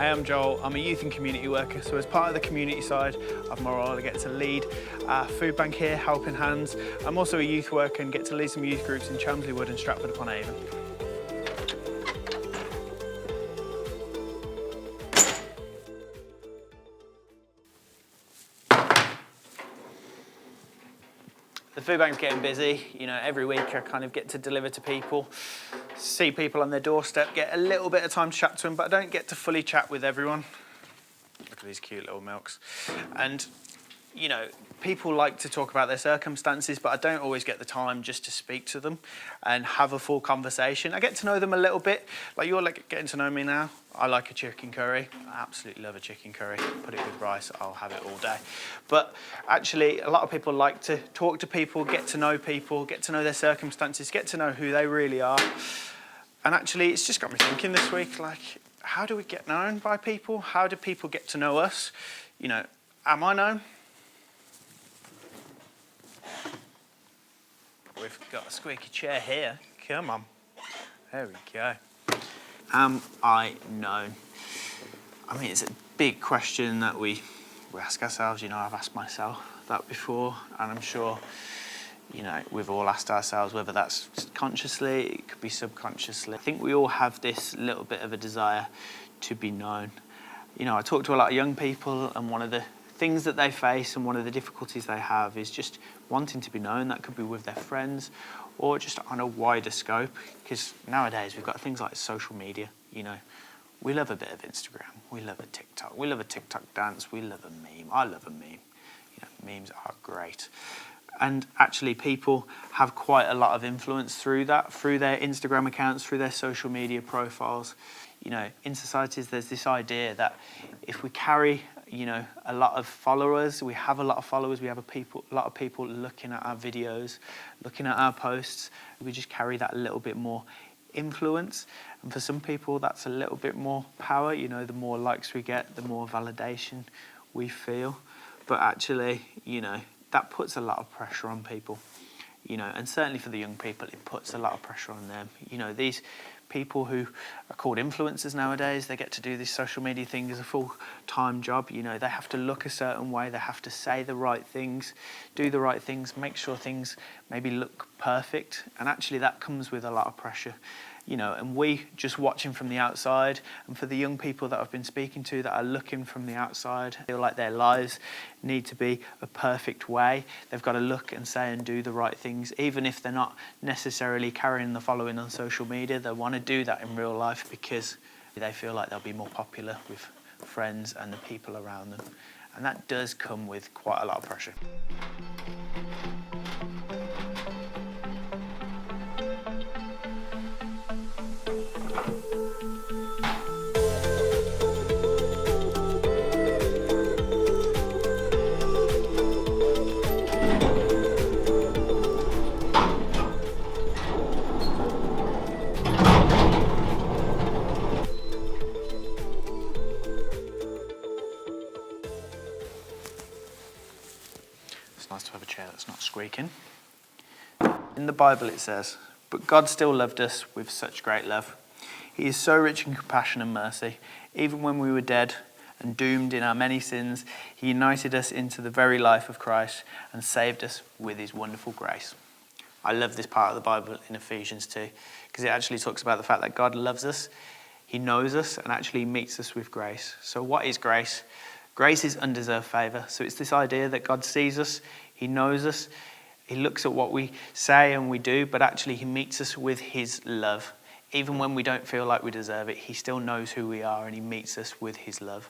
Hi, I'm Joel. I'm a youth and community worker, so as part of the community side of my role, I get to lead our food bank here, Helping Hands. I'm also a youth worker and get to lead some youth groups in Chelmsley Wood and Stratford upon Avon. The food bank's getting busy. You know, every week I kind of get to deliver to people, see people on their doorstep, get a little bit of time to chat to them, but I don't get to fully chat with everyone. Look at these cute little milks. And, you know, people like to talk about their circumstances, but I don't always get the time just to speak to them and have a full conversation. I get to know them a little bit, like you're getting to know me now. I like a chicken curry. I absolutely love a chicken curry. Put it with rice, I'll have it all day. But actually, a lot of people like to talk to people, get to know their circumstances, get to know who they really are. And actually, it's just got me thinking this week, like, how do we get known by people? How do people get to know us? You know, am I known? We've got a squeaky chair here. Come on. There we go. Am I known? I mean, it's a big question that we ask ourselves. You know, I've asked myself that before, and I'm sure, you know, we've all asked ourselves, whether that's consciously, it could be subconsciously. I think we all have this little bit of a desire to be known. You know, I talk to a lot of young people, and one of the things that they face and one of the difficulties they have is just wanting to be known. That could be with their friends or just on a wider scope, because nowadays we've got things like social media. You know, we love a bit of Instagram, we love a TikTok, we love a TikTok dance, we love a meme. I love a meme. You know, memes are great. And actually people have quite a lot of influence through that, through their Instagram accounts, through their social media profiles. You know, in societies, there's this idea that if we carry, you know, a lot of followers, we have a lot of followers, we have a lot of people looking at our videos, looking at our posts, we just carry that a little bit more influence. And for some people, that's a little bit more power. You know, the more likes we get, the more validation we feel. But actually, you know, that puts a lot of pressure on people. You know, and certainly for the young people, it puts a lot of pressure on them. You know, these people who are called influencers nowadays, they get to do this social media thing as a full-time job. You know, they have to look a certain way, they have to say the right things, do the right things, make sure things maybe look perfect. And actually that comes with a lot of pressure. You know, and we just watching from the outside, and for the young people that I've been speaking to that are looking from the outside, feel like their lives need to be a perfect way. They've got to look and say and do the right things, even if they're not necessarily carrying the following on social media. They want to do that in real life because they feel like they'll be more popular with friends and the people around them. And that does come with quite a lot of pressure. It's nice to have a chair that's not squeaking. In the Bible it says, "But God still loved us with such great love. He is so rich in compassion and mercy. Even when we were dead and doomed in our many sins, he united us into the very life of Christ and saved us with his wonderful grace." I love this part of the Bible in Ephesians 2, because it actually talks about the fact that God loves us, he knows us, and actually meets us with grace. So what is grace? Grace is undeserved favour. So it's this idea that God sees us, he knows us, he looks at what we say and we do, but actually he meets us with his love. Even when we don't feel like we deserve it, he still knows who we are and he meets us with his love.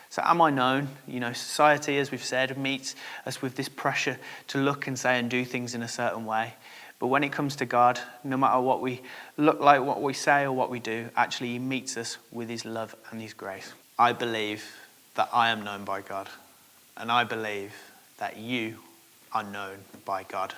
So am I known? You know, society, as we've said, meets us with this pressure to look and say and do things in a certain way. But when it comes to God, no matter what we look like, what we say or what we do, actually he meets us with his love and his grace. I believe that I am known by God, and I believe that you are known by God.